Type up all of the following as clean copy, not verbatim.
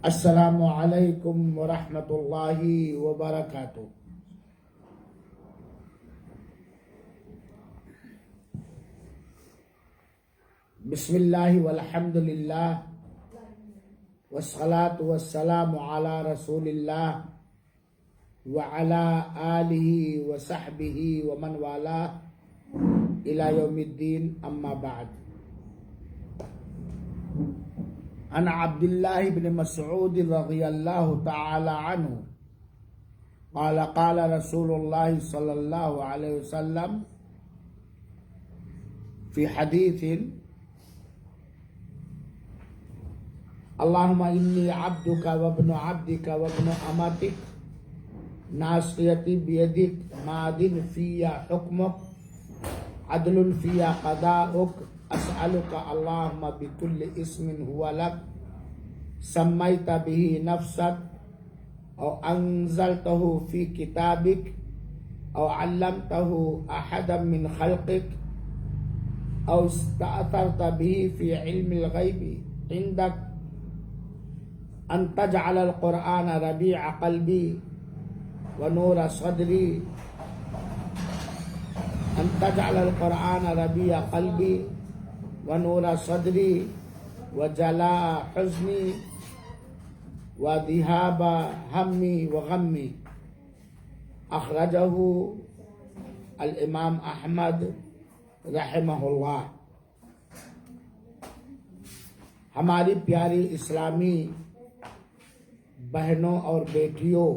السلام علیکم ورحمۃ اللہ وبرکاتہ۔ بسم اللہ والحمد للہ والصلاة والسلام علی رسول اللہ وعلی آلہ وصحبہ ومن والاہ الی یوم الدین، اما بعد۔ عن عبد اللہ بن مسعود رضی اللہ تعالی عنہ قال قال رسول اللہ صلی اللہ علیہ وسلم فی حدیث: اللہم انی عبدک وابن عبدک وابن امتک ناصیتی بیدک ماض فی حکمک عدل فی قضاؤک اسألک اللہم بکل اسم ہوا لک سمیت بہ نفسک او انزلتہ فی کتابک او علمتہ احدا من خلقک او استأثرت بہ فی علم الغیب عندک ان تجعل القرآن ربیع قلبی ونور صدری ان تجعل القرآن ربیع قلبی ونور صدری وجلاء حزنی وذهاب ہمی وغمی۔ اخرجہ الامام احمد رحمہ اللہ۔ ہماری پیاری اسلامی بہنوں اور بیٹیوں،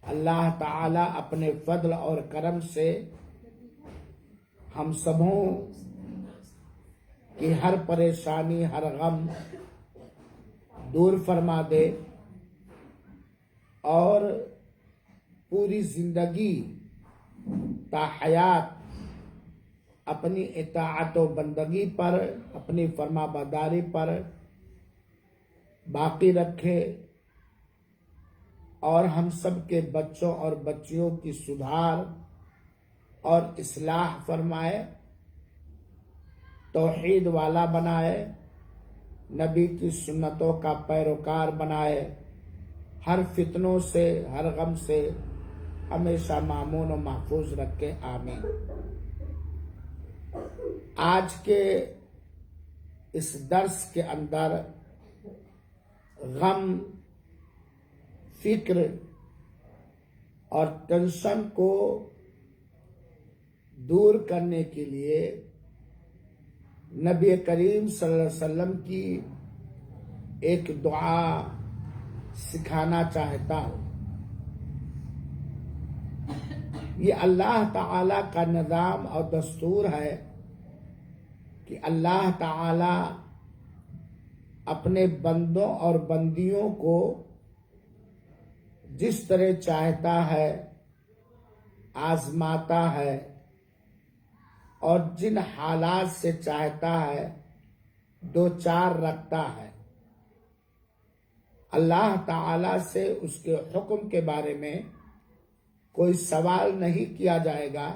اللہ تعالی اپنے فضل اور کرم سے ہم سبوں کی ہر پریشانی، ہر غم دور فرما دے اور پوری زندگی تا حیات اپنی اطاعت و بندگی پر، اپنی فرما برداری پر باقی رکھے اور ہم سب کے بچوں اور بچیوں کی سدھار اور اصلاح فرمائے، توحید والا بنائے، نبی کی سنتوں کا پیروکار بنائے، ہر فتنوں سے، ہر غم سے ہمیشہ مامون و محفوظ رکھے، آمین۔ آج کے اس درس کے اندر غم، فکر اور ٹینشن کو دور کرنے کے لیے نبی کریم صلی اللہ علیہ وسلم کی ایک دعا سکھانا چاہتا ہوں۔ یہ اللہ تعالی کا نظام اور دستور ہے کہ اللہ تعالی اپنے بندوں اور بندیوں کو جس طرح چاہتا ہے آزماتا ہے اور جن حالات سے چاہتا ہے دو چار رکھتا ہے۔ اللہ تعالی سے اس کے حکم کے بارے میں کوئی سوال نہیں کیا جائے گا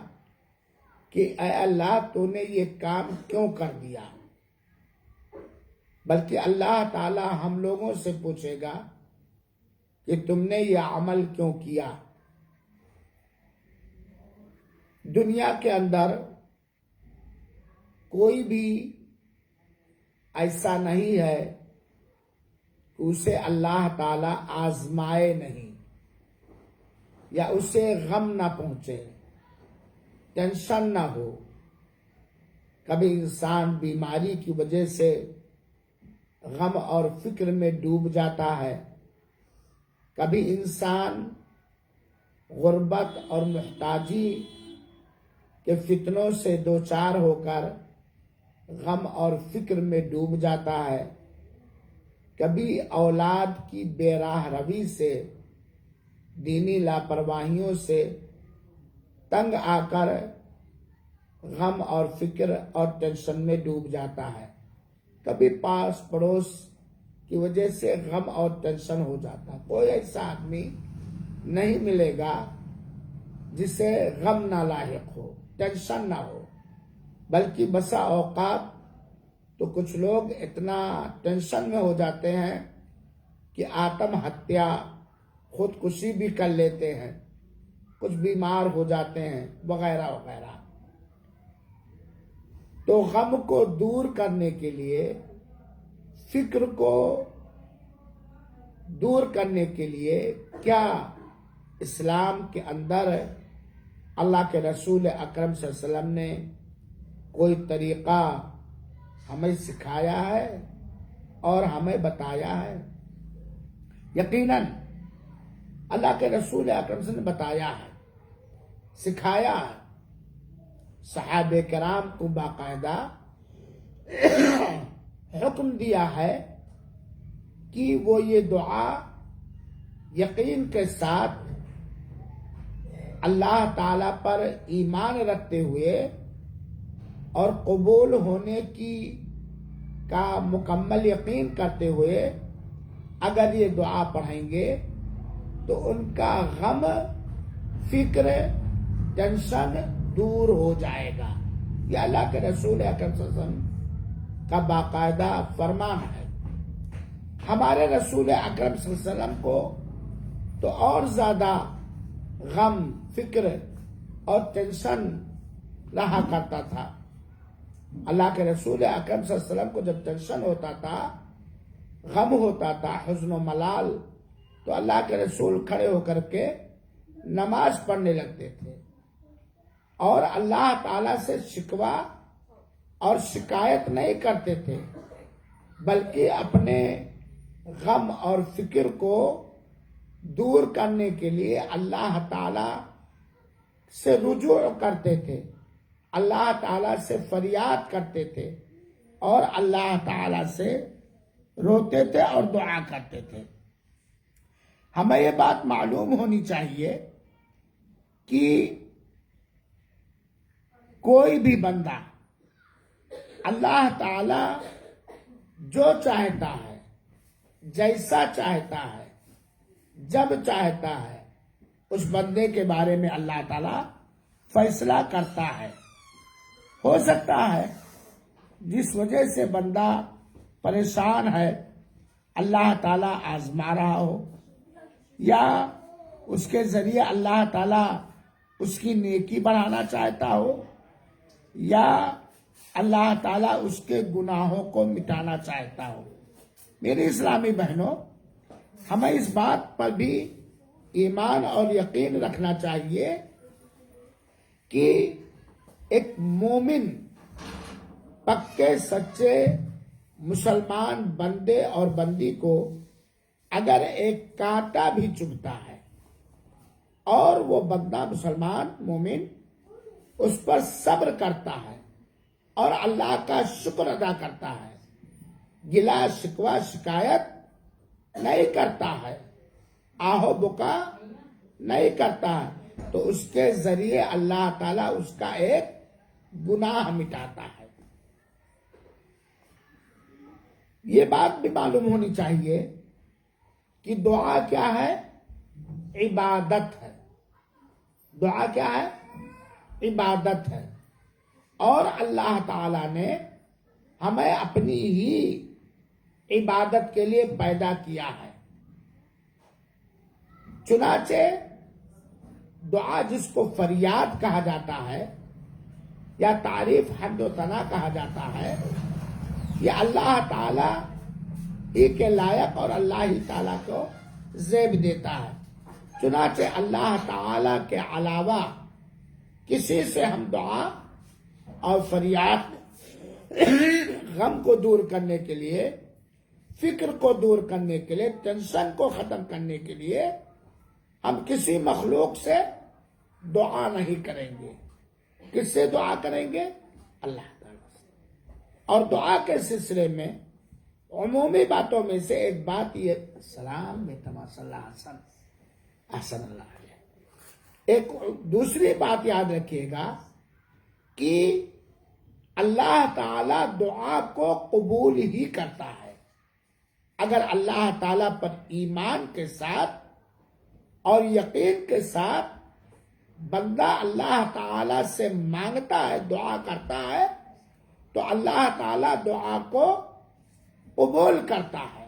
کہ اے اللہ تو نے یہ کام کیوں کر دیا، بلکہ اللہ تعالی ہم لوگوں سے پوچھے گا کہ تم نے یہ عمل کیوں کیا۔ دنیا کے اندر کوئی بھی ایسا نہیں ہے کہ اسے اللہ تعالی آزمائے نہیں یا اسے غم نہ پہنچے، ٹینشن نہ ہو۔ کبھی انسان بیماری کی وجہ سے غم اور فکر میں ڈوب جاتا ہے، کبھی انسان غربت اور محتاجی کے فتنوں سے دوچار ہو کر غم اور فکر میں ڈوب جاتا ہے، کبھی اولاد کی بے راہ روی سے، دینی لاپرواہیوں سے تنگ آ کر غم اور فکر اور ٹینشن میں ڈوب جاتا ہے، کبھی پاس پڑوس کی وجہ سے غم اور ٹینشن ہو جاتا ہے۔ کوئی ایسا آدمی نہیں ملے گا جسے غم نہ لاحق ہو، ٹینشن نہ ہو، بلکہ بسا اوقات تو کچھ لوگ اتنا ٹینشن میں ہو جاتے ہیں کہ آتم ہتیا خودکشی بھی کر لیتے ہیں، کچھ بیمار ہو جاتے ہیں وغیرہ وغیرہ۔ تو غم کو دور کرنے کے لیے، فکر کو دور کرنے کے لیے کیا اسلام کے اندر اللہ کے رسول اکرم صلی اللہ علیہ وسلم نے کوئی طریقہ ہمیں سکھایا ہے اور ہمیں بتایا ہے؟ یقیناً اللہ کے رسول اکرم صلی اللہ علیہ وسلم نے بتایا ہے، سکھایا ہے۔ صحابہ کرام کو باقاعدہ حکم دیا ہے کہ وہ یہ دعا یقین کے ساتھ اللہ تعالی پر ایمان رکھتے ہوئے اور قبول ہونے کا مکمل یقین کرتے ہوئے اگر یہ دعا پڑھیں گے تو ان کا غم، فکر، ٹینشن دور ہو جائے گا۔ یہ اللہ کے رسول اکرم صلی اللہ علیہ وسلم کا باقاعدہ فرمان ہے۔ ہمارے رسول اکرم صلی اللہ علیہ وسلم کو تو اور زیادہ غم، فکر اور ٹینشن رہا کرتا تھا۔ اللہ کے رسول اکرم صلی اللہ علیہ وسلم کو جب ٹینشن ہوتا تھا، غم ہوتا تھا، حزن و ملال، تو اللہ کے رسول کھڑے ہو کر کے نماز پڑھنے لگتے تھے اور اللہ تعالی سے شکوہ اور شکایت نہیں کرتے تھے، بلکہ اپنے غم اور فکر کو دور کرنے کے لیے اللہ تعالی سے رجوع کرتے تھے، اللہ تعالی سے فریاد کرتے تھے اور اللہ تعالی سے روتے تھے اور دعا کرتے تھے۔ ہمیں یہ بات معلوم ہونی چاہیے کہ کوئی بھی بندہ اللہ تعالی جو چاہتا ہے، جیسا چاہتا ہے، جب چاہتا ہے، اس بندے کے بارے میں اللہ تعالی فیصلہ کرتا ہے۔ ہو سکتا ہے جس وجہ سے بندہ پریشان ہے اللہ تعالی آزما رہا ہو، یا اس کے ذریعے اللہ تعالی اس کی نیکی بڑھانا چاہتا ہو، یا اللہ تعالیٰ اس کے گناہوں کو مٹانا چاہتا ہو۔ میرے اسلامی بہنوں، ہمیں اس بات پر بھی ایمان اور یقین رکھنا چاہیے کہ ایک مومن، پکے سچے مسلمان بندے اور بندی کو اگر ایک کانٹا بھی چبھتا ہے اور وہ بندہ مسلمان مومن اس پر صبر کرتا ہے اور اللہ کا شکر ادا کرتا ہے، گلا شکوہ شکایت نہیں کرتا ہے، آہو بکا نہیں کرتا ہے، تو اس کے ذریعے اللہ تعالیٰ اس کا ایک گناہ مٹاتا ہے۔ یہ بات بھی معلوم ہونی چاہیے کہ دعا کیا ہے؟ عبادت ہے۔ دعا کیا ہے؟ عبادت ہے، اور اللہ تعالی نے ہمیں اپنی ہی عبادت کے لیے پیدا کیا ہے۔ چنانچہ دعا جس کو فریاد کہا جاتا ہے یا تعریف حمد و ثنا کہا جاتا ہے، یہ اللہ تعالی ہی کے لائق اور اللہ ہی تعالی کو زیب دیتا ہے۔ چنانچہ اللہ تعالی کے علاوہ کسی سے ہم دعا اور فریاد، غم کو دور کرنے کے لیے، فکر کو دور کرنے کے لیے، ٹینشن کو ختم کرنے کے لیے ہم کسی مخلوق سے دعا نہیں کریں گے۔ کس سے دعا کریں گے؟ اللہ تعالیٰ سے۔ اور دعا کے سلسلے میں عمومی باتوں میں سے ایک بات یہ، السلام بیتما صلی اللہ علیہ وسلم احسن اللہ علیہ۔ ایک دوسری بات یاد رکھیے گا کہ اللہ تعالی دعا کو قبول ہی کرتا ہے اگر اللہ تعالی پر ایمان کے ساتھ اور یقین کے ساتھ بندہ اللہ تعالی سے مانگتا ہے، دعا کرتا ہے، تو تو اللہ تعالیٰ دعا کو قبول کرتا ہے.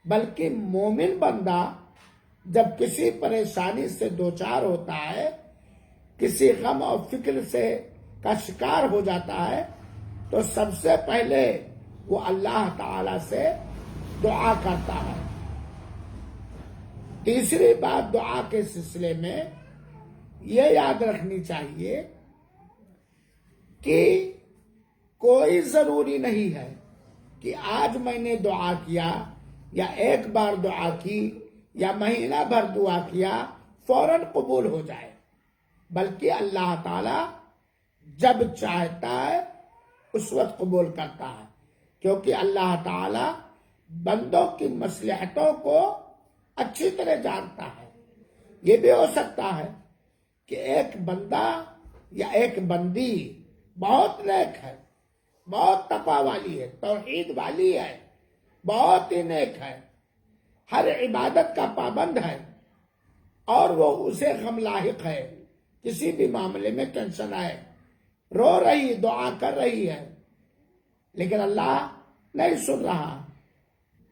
بلکہ مومن بندہ جب کسی پریشانی سے دوچار ہوتا ہے، کسی غم اور فکر سے کا شکار ہو جاتا ہے، تو سب سے پہلے وہ اللہ تعالی سے دعا کرتا ہے. تیسری بات دعا کے سلسلے میں یہ یاد رکھنی چاہیے کہ کوئی ضروری نہیں ہے کہ آج میں نے دعا کیا یا ایک بار دعا کی یا مہینہ بھر دعا کیا فوراً قبول ہو جائے. بلکہ اللہ تعالی جب چاہتا ہے اس وقت قبول کرتا ہے، کیونکہ اللہ تعالی بندوں کی مصلحتوں کو اچھی طرح جانتا ہے. یہ بھی ہو سکتا ہے کہ ایک بندہ یا ایک بندی بہت نیک ہے، بہت تقوی والی ہے، توحید والی ہے، بہت ہی نیک ہے، ہر عبادت کا پابند ہے، اور وہ اسے غم لاحق ہے، کسی بھی معاملے میں ٹینشن ہے، رو رہی دعا کر رہی ہے، لیکن اللہ نہیں سن رہا.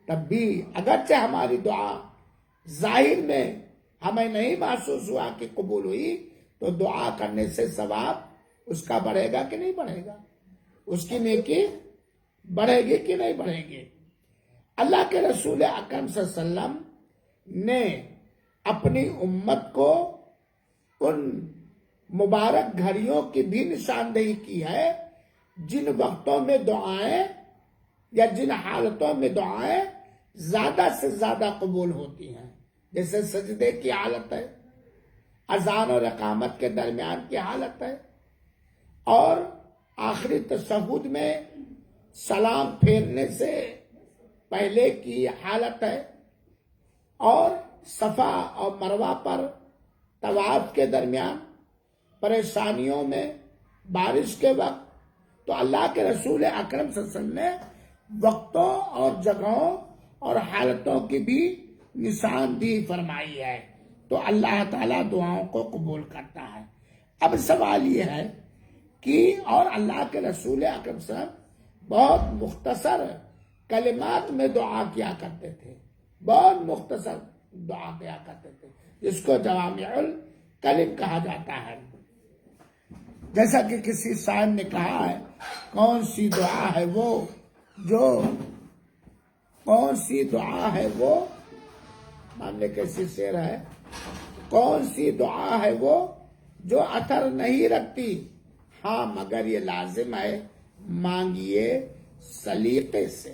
تب بھی اگرچہ ہماری دعا ظاہر میں ہمیں نہیں محسوس ہوا کہ قبول ہوئی، تو دعا کرنے سے ثواب اس کا بڑھے گا کہ نہیں بڑھے گا، اس کی نیکی بڑھے گی کہ نہیں بڑھے گی. اللہ کے رسول اکرم صلی اللہ علیہ وسلم نے اپنی امت کو ان مبارک گھڑیوں کی بھی نشاندہی کی ہے جن وقتوں میں دعائیں یا جن حالتوں میں دعائیں زیادہ سے زیادہ قبول ہوتی ہیں. جیسے سجدے کی حالت ہے، اذان اور اقامت کے درمیان کی حالت ہے، اور آخری تشہد میں سلام پھیرنے سے پہلے کی حالت ہے، اور صفا اور مروہ پر طواف کے درمیان، پریشانیوں میں، بارش کے وقت. تو اللہ کے رسول اکرم صلی اللہ علیہ وسلم نے وقتوں اور جگہوں اور حالتوں کی بھی نشاندہی فرمائی ہے. تو اللہ تعالیٰ دعاؤں کو قبول کرتا ہے. اب سوال یہ ہے کہ اور اللہ کے رسول اکرم صلی اللہ علیہ وسلم بہت مختصر کلمات میں دعا کیا کرتے تھے، بہت مختصر دعا کیا کرتے تھے، جس کو جوامع الکلم کہا جاتا ہے. جیسا کہ کسی شاعر نے کہا ہے، کون سی دعا ہے وہ معاملے کیسی شعر ہے، کون سی دعا ہے وہ جو اثر نہیں رکھتی، ہاں مگر یہ لازم ہے مانگیے سلیقے سے.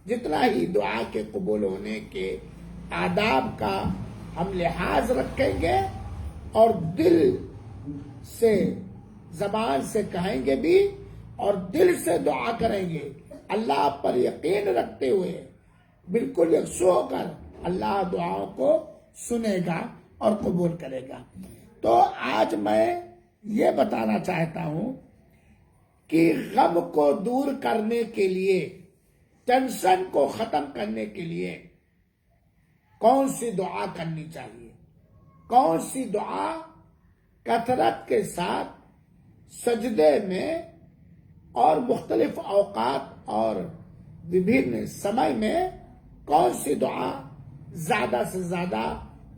جتنا ہی دعا کے قبول ہونے کے آداب کا ہم لحاظ رکھیں گے اور دل سے، زبان سے کہیں گے بھی اور دل سے دعا کریں گے، اللہ پر یقین رکھتے ہوئے بالکل یکسو ہو کر، اللہ دعاؤں کو سنے گا اور قبول کرے گا. تو آج میں یہ بتانا چاہتا ہوں کہ غم کو دور کرنے کے لیے، ٹینشن کو ختم کرنے کے لیے کون سی دعا کرنی چاہیے، کون سی دعا کثرت کے ساتھ سجدے میں اور مختلف اوقات اور وبھن سمے میں کون سی دعا زیادہ سے زیادہ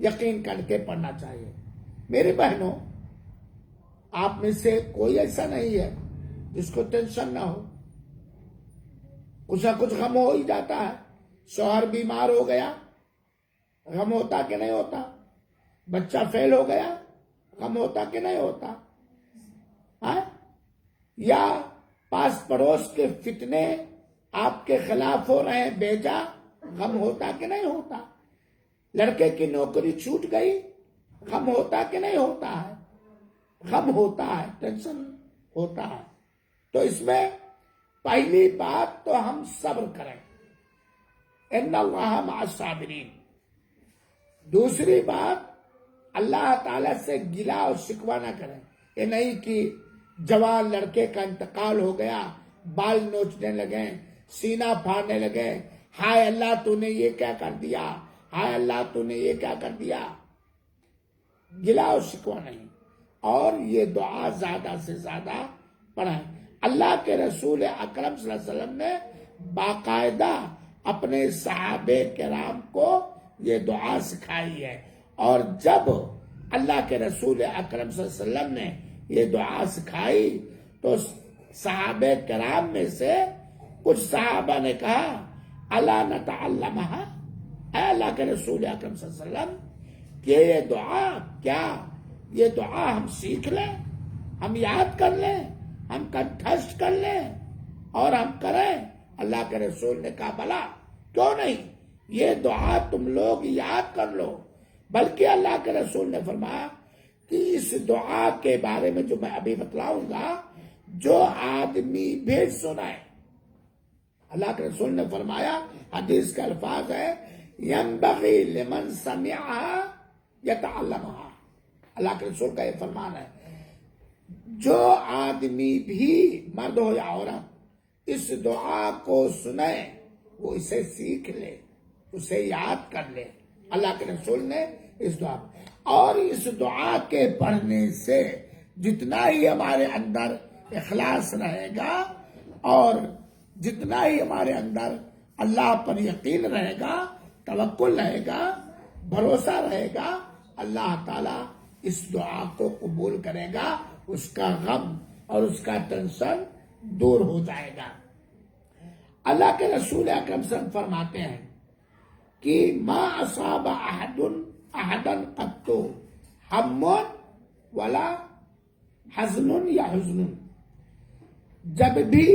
یقین کر کے پڑھنا چاہیے. میرے بہنوں، آپ میں سے کوئی ایسا نہیں ہے جس کو ٹینشن نہ ہو. کچھ نہ کچھ غم ہو ہی جاتا ہے. شوہر بیمار ہو گیا، غم ہوتا کہ نہیں ہوتا؟ بچہ فیل ہو گیا، غم ہوتا کہ نہیں ہوتا؟ یا پاس پڑوس کے فتنے آپ کے خلاف ہو رہے ہیں، بیجا، غم ہوتا کہ نہیں ہوتا؟ لڑکے کی نوکری چھوٹ گئی، غم ہوتا کہ نہیں ہوتا ہے؟ غم ہوتا ہے، ٹینشن ہوتا ہے. تو اس میں پہلی بات تو ہم صبر کریں، ان اللہ مع الصابرین. دوسری بات، اللہ تعالی سے گلہ اور شکوہ نہ کریں. یہ نہیں کہ جوان لڑکے کا انتقال ہو گیا، بال نوچنے لگے، سینہ پھاڑنے لگے، ہائے اللہ تو نے یہ کیا کر دیا، ہائے اللہ تو نے یہ کیا کر دیا. گلہ اور شکوہ نہیں. اور یہ دعا زیادہ سے زیادہ پڑھیں. اللہ کے رسول اکرم صلی اللہ علیہ وسلم نے باقاعدہ اپنے صحابہ کرام کو یہ دعا سکھائی ہے، اور جب اللہ کے رسول اکرم صلی اللہ علیہ وسلم نے یہ دعا سکھائی تو صحابہ کرام میں سے کچھ صحابہ نے کہا الا نتعلمها، اے اللہ کے رسول اکرم صلی اللہ علیہ وسلم کہ یہ دعا کیا یہ دعا ہم سیکھ لیں، ہم یاد کر لیں، ہم کنٹھسٹ کر لیں اور ہم کریں؟ اللہ کے رسول نے کہا بلا، کیوں نہیں، یہ دعا تم لوگ یاد کر لو۔ بلکہ اللہ کے رسول نے فرمایا کہ اس دعا کے بارے میں جو میں ابھی بتلاؤں گا، جو آدمی بھی سنائے، اللہ کے رسول نے فرمایا، حدیث کے الفاظ ہے ينبغي لمن سمعها يتعلمها، اللہ کے رسول کا یہ فرمان ہے، جو آدمی بھی مرد ہو یا عورت اس دعا کو سنے وہ اسے سیکھ لے، اسے یاد کر لے۔ اللہ کے رسول نے اس دعا، اور اس دعا کے پڑھنے سے جتنا ہی ہمارے اندر اخلاص رہے گا اور جتنا ہی ہمارے اندر اللہ پر یقین رہے گا، توکل رہے گا، بھروسہ رہے گا، اللہ تعالیٰ اس دعا کو قبول کرے گا، اس کا غم اور اس کا ٹینشن دور ہو جائے گا۔ اللہ کے رسول اکرم صلی اللہ علیہ وسلم فرماتے ہیں کہ ما اصاب احدا قط ہم ولا حزن یا حزن، جب بھی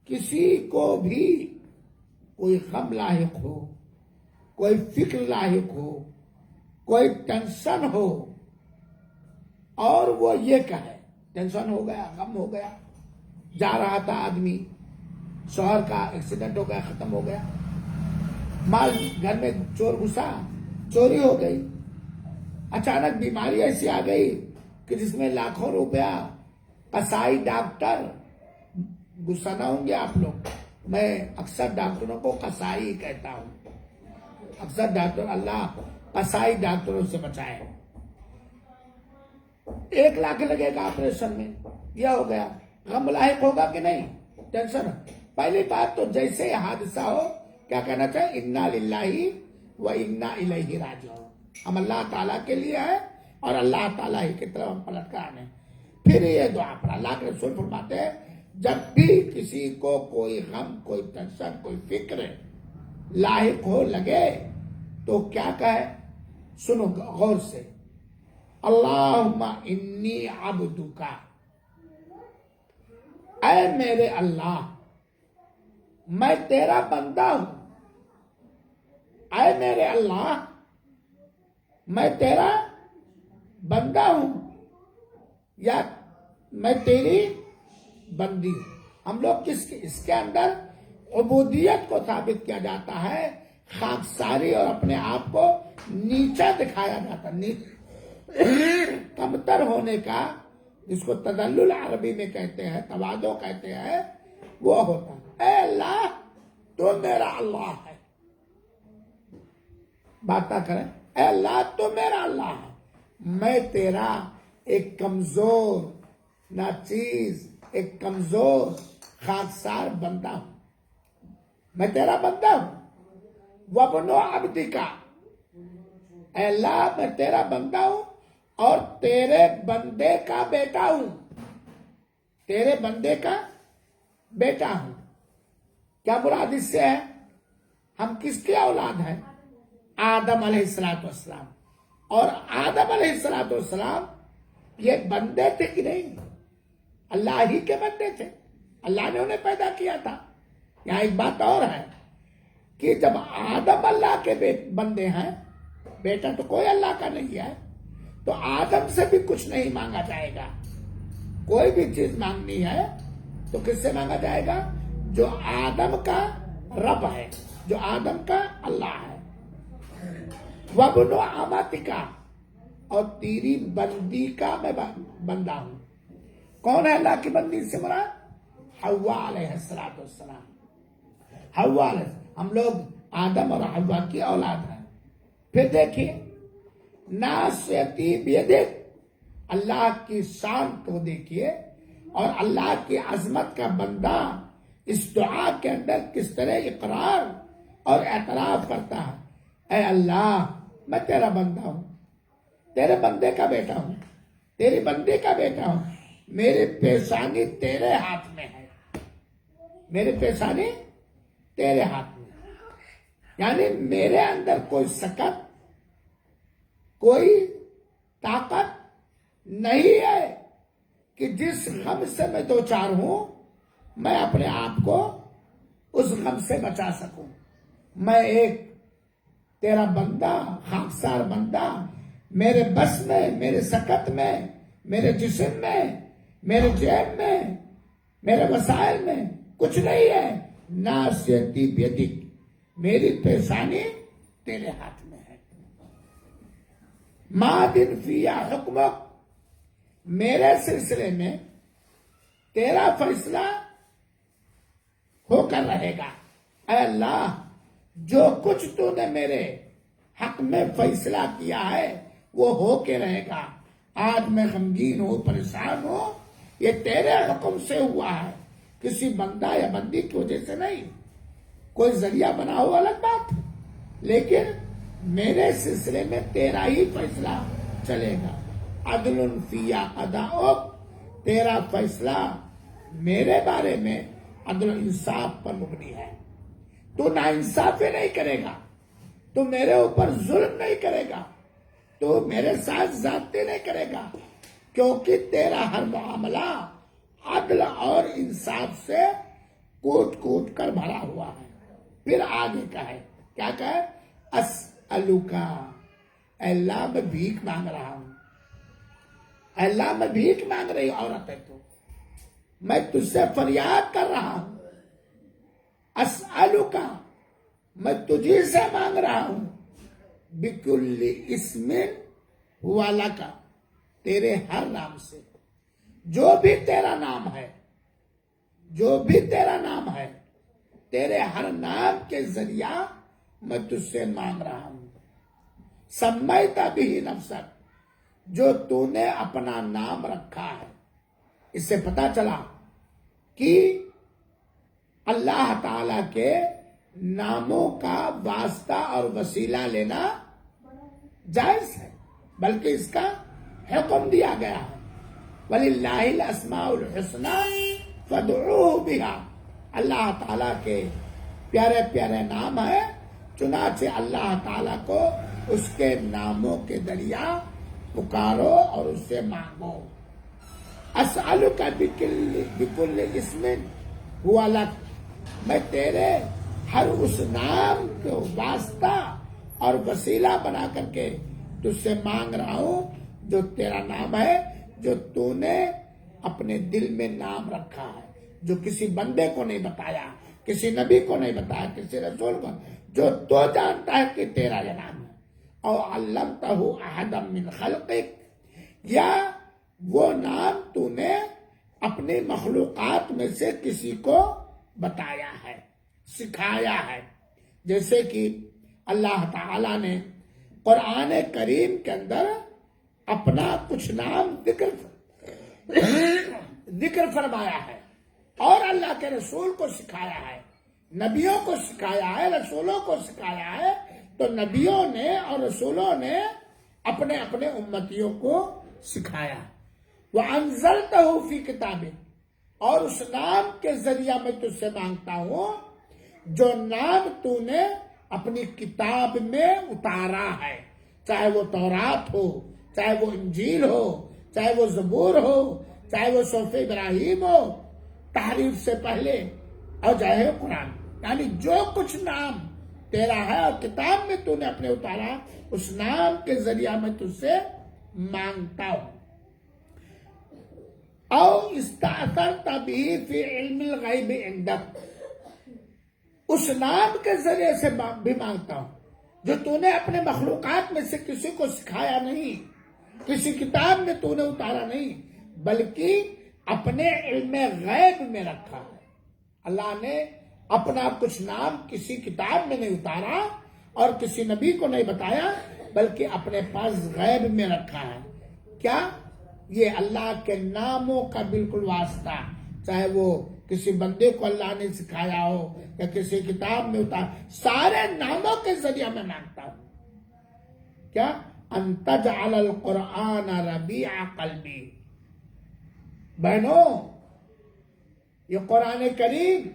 کسی کو بھی کوئی غم لاحق ہو، کوئی فکر لاحق ہو، کوئی ٹینشن ہو، اور وہ یہ کہے ٹینشن ہو گیا، غم ہو گیا، جا رہا تھا آدمی، شوہر کا ایکسیڈنٹ ہو گیا، ختم ہو گیا، مال گھر میں چور گھسا، چوری ہو گئی، اچانک بیماری ایسی آ گئی کہ جس میں لاکھوں روپیہ، قصائی ڈاکٹر، غصہ نہ ہوں گے آپ لوگ، میں اکثر ڈاکٹروں کو قصائی کہتا ہوں، اکثر ڈاکٹر، اللہ قصائی ڈاکٹروں سے بچائے۔ 1 لاکھ لگے گا آپریشن میں، یہ ہو گیا، غم لاحق ہوگا کہ نہیں، ٹینشن۔ پہلی بات تو جیسے حادثہ ہو کیا کہنا چاہیے، انا للہ و انا الیہ راجعون، ہم اللہ تعالیٰ کے لیے ہے اور اللہ تعالیٰ ہی کی طرف ہم پلٹ کر آنے۔ پھر یہ دعا پر اللہ کے رسول فرماتے ہیں جب بھی کسی کو کوئی غم، کوئی ٹینشن، کوئی فکر لاحق ہو لگے تو کیا کہے، سنو غور سے، اللہم انی عبدک، اے میرے اللہ میں تیرا بندہ ہوں، اے میرے اللہ میں تیرا بندہ ہوں، یا میں تیری بندی ہوں۔ ہم لوگ اس کے اندر عبودیت کو ثابت کیا جاتا ہے، خاکساری اور اپنے آپ کو نیچا دکھایا جاتا ہے، کمتر ہونے کا، جس کو تذلل عربی میں کہتے ہیں، تواضع کہتے ہیں، وہ ہوتا ہے۔ اے اللہ تو میرا اللہ ہے، بات نہ کریں، اے اللہ تو میرا اللہ ہے، میں تیرا ایک کمزور ناچیز، ایک کمزور خاکسار بندہ ہوں، میں تیرا بندہ ہوں، وابن عبدک، اے اللہ میں تیرا بندہ ہوں اور تیرے بندے کا بیٹا ہوں، تیرے بندے کا بیٹا ہوں۔ کیا مراد اس سے ہے، ہم کس کی اولاد ہیں، آدم علیہ السلام، اور آدم علیہ السلام یہ بندے تھے کہ نہیں، اللہ ہی کے بندے تھے، اللہ نے انہیں پیدا کیا تھا۔ یہاں ایک بات اور ہے کہ جب آدم اللہ کے بندے ہیں، بیٹا تو کوئی اللہ کا نہیں ہے، تو آدم سے بھی کچھ نہیں مانگا جائے گا، کوئی بھی چیز مانگنی ہے تو کس سے مانگا جائے گا، جو آدم کا رب ہے، جو آدم کا اللہ ہے۔ وابن امتک، اور تیری بندی کا میں بندہ ہوں۔ کون ہے اللہ کی بندی سے مراد، حوا علیہ السلام، حوا علیہ، ہم لوگ آدم اور حوا کی اولاد ہیں۔ پھر دیکھیے ناصیتی بیدک، اللہ کی شان کو دیکھیے، اور اللہ کی عظمت کا بندہ اس دعا کے اندر کس طرح اقرار اور اعتراف کرتا ہے، اے اللہ میں تیرا بندہ ہوں، تیرے بندے کا بیٹا ہوں، تیری بندے کا بیٹا ہوں، میری پیشانی تیرے ہاتھ میں ہے، میری پیشانی تیرے ہاتھ میں ہے، یعنی میرے اندر کوئی سکت، کوئی طاقت نہیں ہے کہ جس غم سے میں دو چار ہوں میں اپنے آپ کو اس غم سے بچا سکوں۔ میں ایک تیرا بندہ، خاکسار بندہ، میرے بس میں، میرے سکت میں، میرے جسم میں، میرے جیب میں، میرے وسائل میں کچھ نہیں ہے۔ ناصیتی بیدک، میری پیشانی تیرے ہاتھ میں ہے۔ مادن فیا حکمک، میرے سلسلے میں تیرا فیصلہ ہو کر رہے گا۔ اے اللہ جو کچھ تو نے میرے حق میں فیصلہ کیا ہے وہ ہو کے رہے گا۔ آج میں غمگین ہوں، پریشان ہوں، یہ تیرے حکم سے ہوا ہے، کسی بندہ یا بندی کی وجہ سے نہیں۔ کوئی ذریعہ بنا ہو الگ بات، لیکن میرے سلسلے میں تیرا ہی فیصلہ چلے گا۔ عدل فیا قضاؤک، تیرا فیصلہ میرے بارے میں عدل و انصاف پر مبنی ہے۔ تو ناانصافی نہیں کرے گا، تو میرے اوپر ظلم نہیں کرے گا، تو میرے ساتھ زیادتی نہیں کرے گا، کیونکہ تیرا ہر معاملہ عدل اور انصاف سے کوٹ کوٹ کر بھرا ہوا ہے۔ پھر آگے کا ہے، کیا کہے؟ اسألوکا، اے اللہ میں بھیک مانگ رہا ہوں، اے اللہ میں بھیک مانگ رہی عورت ہے تو، میں تجھ سے فریاد کر رہا ہوں۔ اسألوکا، میں تجھے سے مانگ رہا ہوں، بکل اسم ہوا لکا، تیرے ہر نام سے، جو بھی تیرا نام ہے، جو بھی تیرا نام ہے، تیرے ہر نام کے ذریعہ میں تجھ سے مانگ رہا ہوں۔ سمیت بھی نفسک، جو تو نے اپنا نام رکھا ہے۔ اس سے پتا چلا کہ اللہ تعالی کے ناموں کا واسطہ اور وسیلہ لینا جائز ہے، بلکہ اس کا حکم دیا گیا ہے۔ وَلِلَّهِ الْأَسْمَاءُ الْحُسْنَى فَادْعُوهُ بِهَا، اللہ تعالیٰ کے پیارے پیارے نام ہیں، چنانچہ اللہ تعالیٰ کو اس کے ناموں کے ذریعہ پکارو اور اس سے مانگو۔ اسألک بکل اسم ہوا لک، میں تیرے ہر اس نام کو واسطہ اور وسیلہ بنا کر کے تجھ سے مانگ رہا ہوں جو تیرا نام ہے، جو تو نے اپنے دل میں نام رکھا ہے، جو کسی بندے کو نہیں بتایا، کسی نبی کو نہیں بتایا، کسی رسول کو، جو تو جانتا ہے کہ تیرا یہ نام ہے۔ او علمتہ احدا من خلقک، یا وہ نام تو نے اپنی مخلوقات میں سے کسی کو بتایا ہے، سکھایا ہے۔ جیسے کہ اللہ تعالیٰ نے قرآن کریم کے اندر اپنا کچھ نام ذکر فرمایا ہے، اور اللہ کے رسول کو سکھایا ہے، نبیوں کو سکھایا ہے، رسولوں کو سکھایا ہے۔ تو نبیوں نے اور رسولوں نے اپنے اپنے امتیوں کو سکھایا۔ وَأَنزَلْتَهُ فِي كِتَابٍ، اور اس نام کے ذریعہ میں تجھ سے مانگتا ہوں جو نام تو نے اپنی کتاب میں اتارا ہے، چاہے وہ تورات ہو، چاہے وہ انجیل ہو، چاہے وہ زبور ہو، چاہے وہ صحف ابراہیم ہو تحریف سے پہلے، اور چاہے قرآن، یعنی جو کچھ نام تیرا ہے اور کتاب میں تو نے اپنے اتارا، اس نام کے ذریعہ میں تجھ سے مانگتا ہوں۔ او استأثرت به فی علم الغیب عندک، اس نام کے ذریعے سے بھی مانگتا ہوں جو تو نے اپنے مخلوقات میں سے کسی کو سکھایا نہیں، کسی کتاب میں تو نے اتارا نہیں، بلکہ اپنے علم غیب میں رکھا ہے۔ اللہ نے اپنا کچھ نام کسی کتاب میں نہیں اتارا اور کسی نبی کو نہیں بتایا، بلکہ اپنے پاس غیب میں رکھا ہے۔ کیا؟ یہ اللہ کے ناموں کا بالکل واسطہ، چاہے وہ کسی بندے کو اللہ نے سکھایا ہو یا کسی کتاب میں ہوتا، سارے ناموں کے ذریعے میں مانگتا ہوں کیا ان تجعل القرآن ربیع قلبی۔ بہنوں، یہ قرآن کریم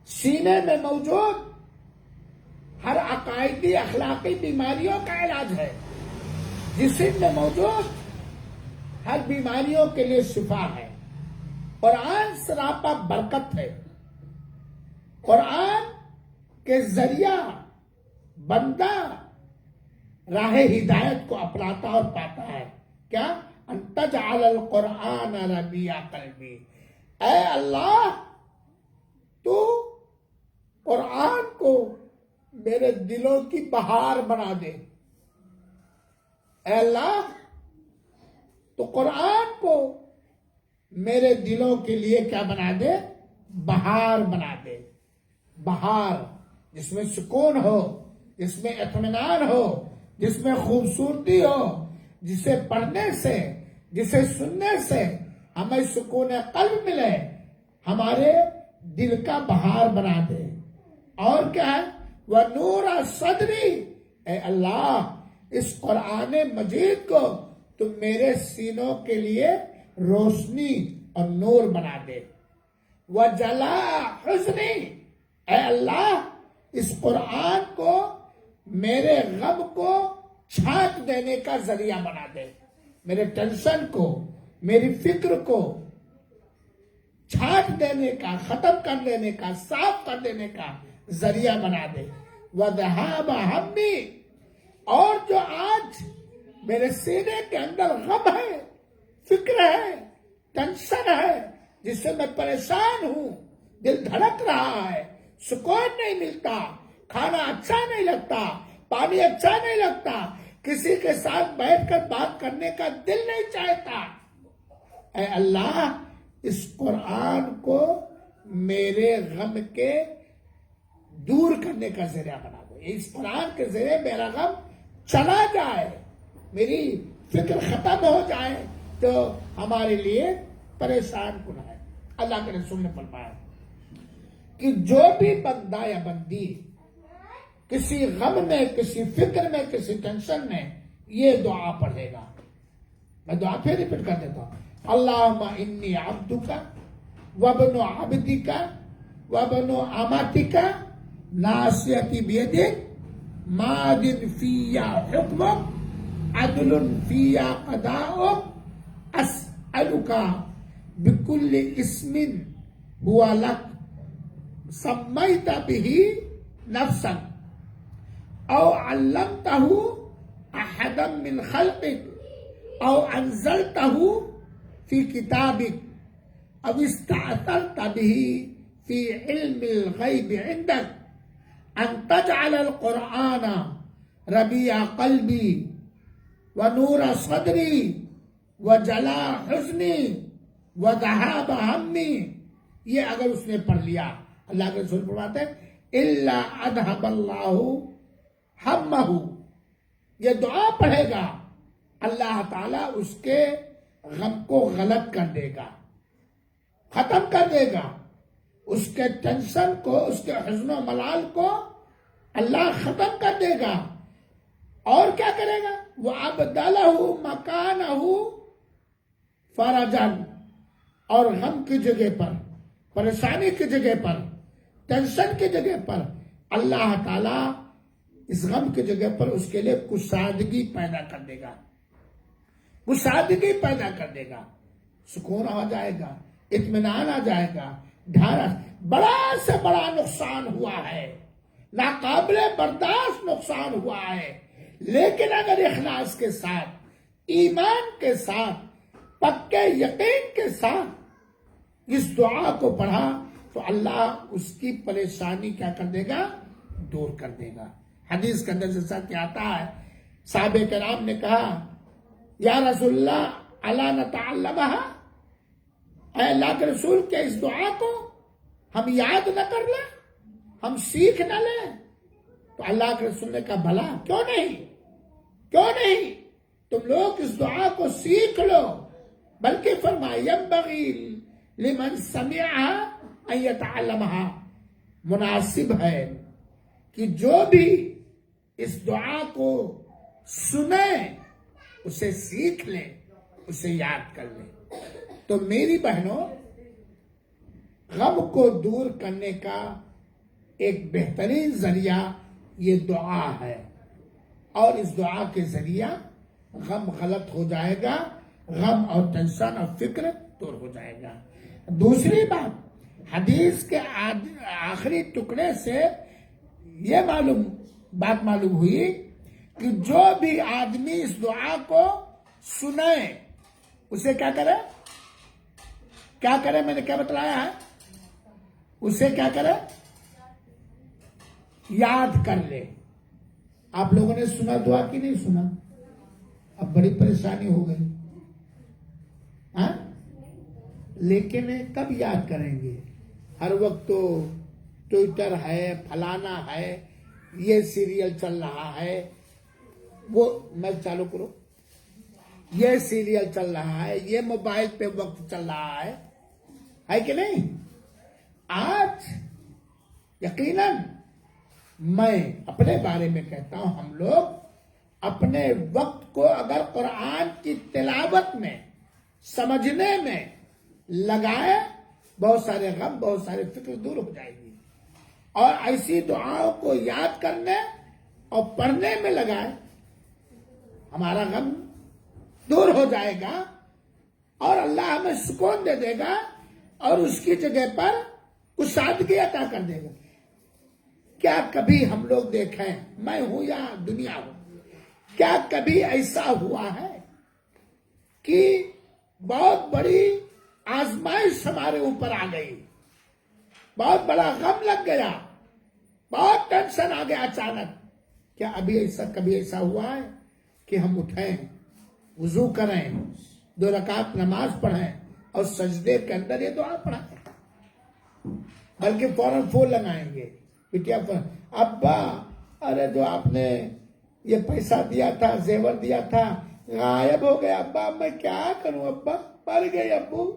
سینے میں موجود ہر عقائدی اخلاقی بیماریوں کا علاج ہے، جسم میں موجود ہر بیماریوں کے لیے شفا ہے۔ قرآن سراپا برکت ہے۔ قرآن کے ذریعہ بندہ راہ ہدایت کو اپناتا اور پاتا ہے۔ کیا ان تجعل القرآن ربیع قلبی، اے اللہ تو قرآن کو میرے دلوں کی بہار بنا دے۔ اے اللہ تو قرآن کو میرے دلوں کے لیے کیا بنا دے؟ بہار بنا دے۔ بہار جس میں سکون ہو، جس میں اطمینان ہو، جس میں خوبصورتی ہو، جسے پڑھنے سے، جسے سننے سے ہمیں سکون قلب ملے، ہمارے دل کا بہار بنا دے۔ اور کیا ہے؟ وَنُورَ صَدْرِي، اے اللہ اس قرآن مجید کو تم میرے سینوں کے لیے روشنی اور نور بنا دے۔ وَجَلَاءَ حُزْنِي، اے اللہ اس قرآن کو میرے غم کو چھانٹ دینے کا ذریعہ بنا دے، میرے ٹینشن کو، میری فکر کو چھانٹ دینے کا، ختم کر دینے کا، صاف کر دینے کا ذریعہ بنا دے۔ وَذَهَابَ هَمِّي، اور جو آج میرے سینے کے اندر غم ہے، فکر ہے، ٹینشن ہے، جس سے میں پریشان ہوں، دل دھڑک رہا ہے، سکون نہیں ملتا، کھانا اچھا نہیں لگتا، پانی اچھا نہیں لگتا، کسی کے ساتھ بیٹھ کر بات کرنے کا دل نہیں چاہتا، اے اللہ اس قرآن کو میرے غم کے دور کرنے کا ذریعہ بنا دو۔ اس قرآن کے ذریعے میرا غم چلا جائے، میری فکر ختم ہو جائے تو ہمارے لیے پریشان کن ہے۔ اللہ کے رسول نے فرمایا کہ جو بھی بندہ یا بندی کسی غم میں، کسی فکر میں، کسی ٹینشن میں یہ دعا پڑھے گا، میں دعا پھر ریپیٹ کر دیتا ہوں، اللہم انی عبدک وابن عبدک وابن امتک ناصیتی بیدک ماض فی حکمک عدل فی قضاؤک اسألک بکل اسم هو لک سمیت به نفسک او علمتہ احدا من خلقک او انزلتہ فی کتابک او استأثرت به فی علم الغیب عندک ان تجعل القرآن ربیع قلبی ونور صدری وجلاء حزنی وذہاب ہمی۔ یہ اگر اس نے پڑھ لیا، اللہ کے رسول فرماتے ہیں الا اذهب اللہ ہمہ، یہ دعا پڑھے گا اللہ تعالیٰ اس کے غم کو غلط کر دے گا، ختم کر دے گا، اس کے ٹینشن کو، اس کے حزن و ملال کو اللہ ختم کر دے گا۔ اور کیا کرے گا؟ وَأَبْدَلَهُ مَكَانَهُ فَرَجًا، اور غم کی جگہ پر، پریشانی کی جگہ پر، ٹینشن کی جگہ پر اللہ تعالیٰ اس غم کی جگہ پر اس کے لیے کشادگی پیدا کر دے گا، کشادگی پیدا کر دے گا، سکون آ جائے گا، اطمینان آ جائے گا، ڈھارس۔ بڑا سے بڑا نقصان ہوا ہے، ناقابل برداشت نقصان ہوا ہے، لیکن اگر اخلاص کے ساتھ، ایمان کے ساتھ، پکے یقین کے ساتھ اس دعا کو پڑھا تو اللہ اس کی پریشانی کیا کر دے گا؟ دور کر دے گا۔ حدیث کے اندر جیسا کہ آتا ہے، صحابہ کرام نے کہا یا رسول اللہ الا نتعلمها، اے اللہ کے رسول کیا اس دعا کو ہم یاد نہ کر لیں، ہم سیکھ نہ لیں؟ تو اللہ کے رسول نے کہا بھلا کیوں نہیں، کیوں نہیں، تم لوگ اس دعا کو سیکھ لو، بلکہ فرمایا ينبغي لمن سمعها ان يتعلمها، مناسب ہے کہ جو بھی اس دعا کو سنے اسے سیکھ لے، اسے یاد کر لے۔ تو میری بہنوں، غم کو دور کرنے کا ایک بہترین ذریعہ یہ دعا ہے، اور اس دعا کے ذریعہ غم غلط ہو جائے گا، غم اور ٹینشن اور فکر دور ہو جائے گا۔ دوسری بات، حدیث کے آخری ٹکڑے سے یہ بات معلوم ہوئی کہ جو بھی آدمی اس دعا کو سنے اسے کیا کرے؟ کیا کرے؟ میں نے کیا بتلایا ہے؟ اسے کیا کرے؟ یاد کر لے۔ آپ لوگوں نے سنا دعا کی نہیں سنا؟ اب بڑی پریشانی ہو گئی، ہاں؟ لیکن کب یاد کریں گے؟ ہر وقت تو ٹویٹر ہے، فلانا ہے، یہ سیریل چل رہا ہے، وہ میں چالو کرو، یہ سیریل چل رہا ہے، یہ موبائل پہ وقت چل رہا ہے کہ نہیں؟ آج یقیناً میں اپنے بارے میں کہتا ہوں، ہم لوگ اپنے وقت کو اگر قرآن کی تلاوت میں، سمجھنے میں لگائے، بہت سارے غم، بہت سارے فکر دور ہو جائے گی، اور ایسی دعاؤں کو یاد کرنے اور پڑھنے میں لگائے، ہمارا غم دور ہو جائے گا، اور اللہ ہمیں سکون دے دے گا، اور اس کی جگہ پر کشادگی عطا کر دے گا۔ کیا کبھی ہم لوگ دیکھیں، میں ہوں یا دنیا ہوں، کیا کبھی ایسا ہوا ہے کہ بہت بڑی آزمائش ہمارے اوپر آ گئی، بہت بڑا غم لگ گیا، بہت ٹینشن آ گیا اچانک؟ کیا ابھی کبھی ایسا ہوا ہے کہ ہم اٹھیں، وضو کریں، 2 رکعت نماز پڑھیں اور سجدے کے اندر یہ دعا پڑھیں؟ بلکہ فوراً فون لگائیں گے، بٹیا ابا ارے جو آپ نے یہ پیسہ دیا تھا، زیور دیا تھا، غائب ہو گیا ابا، میں کیا کروں ابا، مر گئے ابو،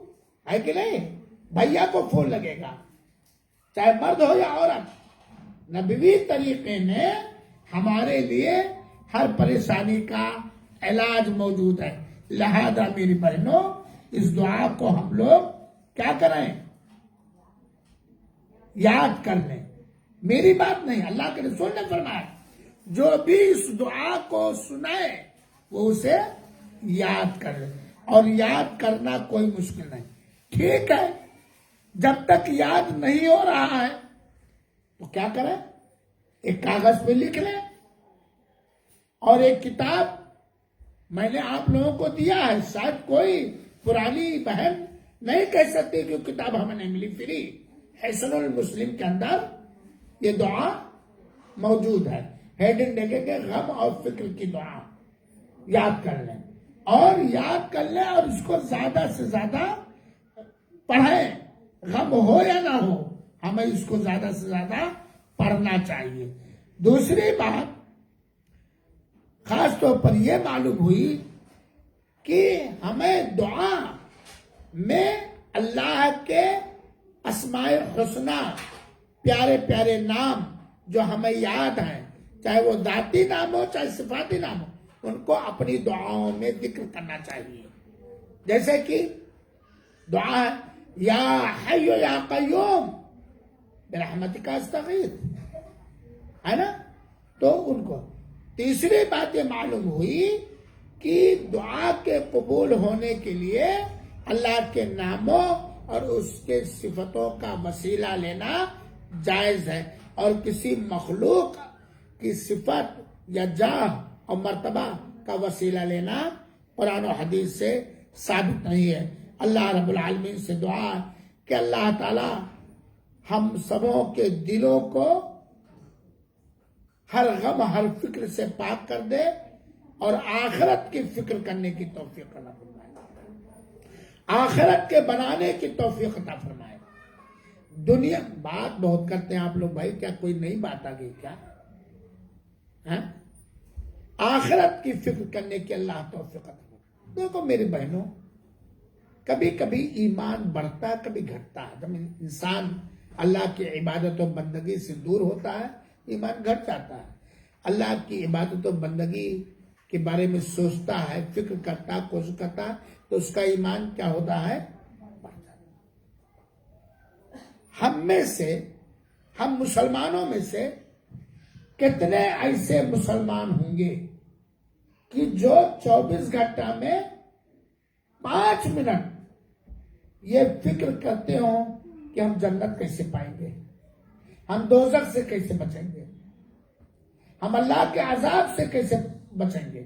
ہے کہ نہیں؟ بھیا کو فون لگے گا، چاہے مرد ہو یا عورت۔ نبوی طریقے میں ہمارے لیے ہر پریشانی کا علاج موجود ہے، لہذا میری بہنوں، اس دعا کو ہم لوگ کیا کریں؟ یاد کر لیں۔ میری بات نہیں، اللہ کے رسول نے فرمایا جو بھی اس دعا کو سنائے وہ اسے یاد کر لے، اور یاد کرنا کوئی مشکل نہیں۔ ٹھیک ہے، جب تک یاد نہیں ہو رہا ہے تو کیا کریں؟ ایک کاغذ پہ لکھ لیں، اور ایک کتاب میں نے آپ لوگوں کو دیا ہے، شاید کوئی پرانی بہن نہیں کہہ سکتی کہ وہ کتاب ہمیں نہیں ملی، فری حسن المسلم کے اندر یہ دعا موجود ہے۔ ہیڈنگ دیکھیں کہ غم اور فکر کی دعا یاد کر لیں، اور یاد کر لیں، اور اس کو زیادہ سے زیادہ پڑھیں، غم ہو یا نہ ہو، ہمیں اس کو زیادہ سے زیادہ پڑھنا چاہیے۔ دوسری بات، خاص طور پر یہ معلوم ہوئی کہ ہمیں دعا میں اللہ کے اسماء الحسنی، پیارے پیارے نام جو ہمیں یاد ہیں، چاہے وہ ذاتی نام ہو چاہے صفاتی نام ہو، ان کو اپنی دعاؤں میں ذکر کرنا چاہیے۔ جیسے کہ دعا ہے یا حی یا قیوم برحمتک استغیث، ہے نا؟ تو ان کو تیسری بات یہ معلوم ہوئی کہ دعا کے قبول ہونے کے لیے اللہ کے ناموں اور اس کے صفتوں کا وسیلہ لینا جائز ہے، اور کسی مخلوق کی صفت یا جاہ اور مرتبہ کا وسیلہ لینا قرآن و حدیث سے ثابت نہیں ہے۔ اللہ رب العالمین سے دعا ہے کہ اللہ تعالی ہم سبوں کے دلوں کو ہر غم ہر فکر سے پاک کر دے، اور آخرت کی فکر کرنے کی توفیق عطا فرمائے، آخرت کے بنانے کی توفیق عطا فرمائے۔ دنیا بات بہت کرتے ہیں آپ لوگ، بھائی کیا کوئی نئی بات آ گئی کیا؟ آخرت کی فکر کرنے کی اللہ توفیق عطا فرمائے۔ دیکھو میرے بہنوں، کبھی کبھی ایمان بڑھتا ہے، کبھی گھٹتا ہے۔ جب انسان اللہ کی عبادت و بندگی سے دور ہوتا ہے، ایمان گھٹ جاتا ہے۔ اللہ کی عبادت و بندگی کے بارے میں سوچتا ہے، فکر کرتا ہے، کوشش کرتا ہے، تو اس کا ایمان کیا ہوتا ہے؟ بڑھ جاتا ہے۔ ہم میں سے، ہم مسلمانوں میں سے کتنے ایسے مسلمان ہوں گے کہ جو 24 گھنٹہ میں 5 منٹ یہ فکر کرتے ہوں کہ ہم جنت کیسے پائیں گے، ہم دوزخ سے کیسے بچیں گے، ہم اللہ کے عذاب سے کیسے بچیں گے،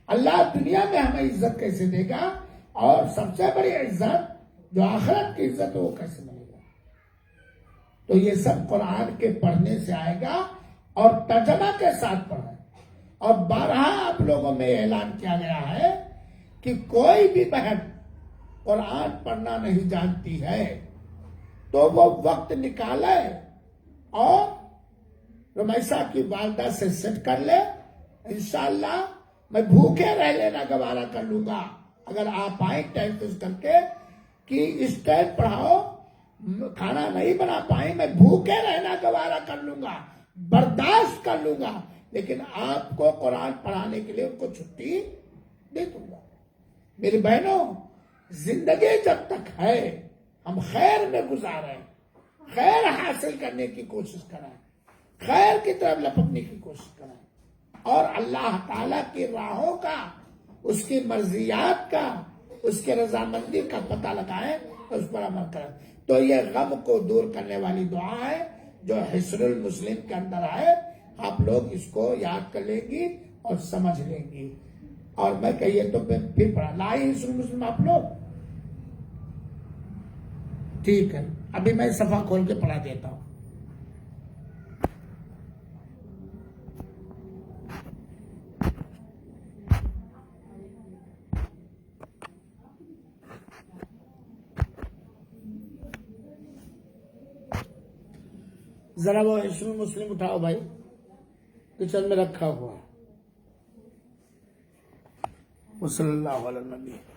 اللہ دنیا میں ہمیں عزت کیسے دے گا، اور سب سے بڑی عزت جو آخرت کی عزت ہے وہ کیسے ملے گا۔ تو یہ سب قرآن کے پڑھنے سے آئے گا، اور ترجمہ کے ساتھ پڑھیں۔ اور بارہا آپ لوگوں میں اعلان کیا گیا ہے کہ کوئی بھی بہن قرآن پڑھنا نہیں جانتی ہے تو وہ وقت نکالے اور رمیسا کی والدہ سے سیٹ کر لے، انشاءاللہ میں بھوکے رہ لینا گوارا کر لوں گا اگر آپ آئیں ٹائم فکس کر کے کہ اس ٹائم پڑھاؤ، کھانا نہیں بنا پائیں، میں بھوکے رہنا گوارا کر لوں گا، برداشت کر لوں گا، لیکن آپ کو قرآن پڑھانے کے لیے ان کو چھٹی دے دوں گا۔ میری بہنوں، زندگی جب تک ہے ہم خیر میں گزاریں، خیر حاصل کرنے کی کوشش کریں، خیر کی طرف لپکنے کی کوشش کریں، اور اللہ تعالیٰ کی راہوں کا، اس کی مرضیات کا، اس کے رضامندی کا پتہ لگائیں اور اس پر عمل کریں۔ تو یہ غم کو دور کرنے والی دعا ہے جو حصن المسلم کے اندر ہے، آپ لوگ اس کو یاد کر لیں گی اور سمجھ لیں گی۔ اور میں کہیے تو پھر پڑھا لائی حصن المسلم آپ لوگ، ٹھیک ہے، ابھی میں صفحہ کھول کے پڑھا دیتا ہوں۔ ذرا وہ حصن المسلم اٹھاؤ بھائی، کچن میں رکھا ہوا۔ وصلی اللہ علیہ وسلم۔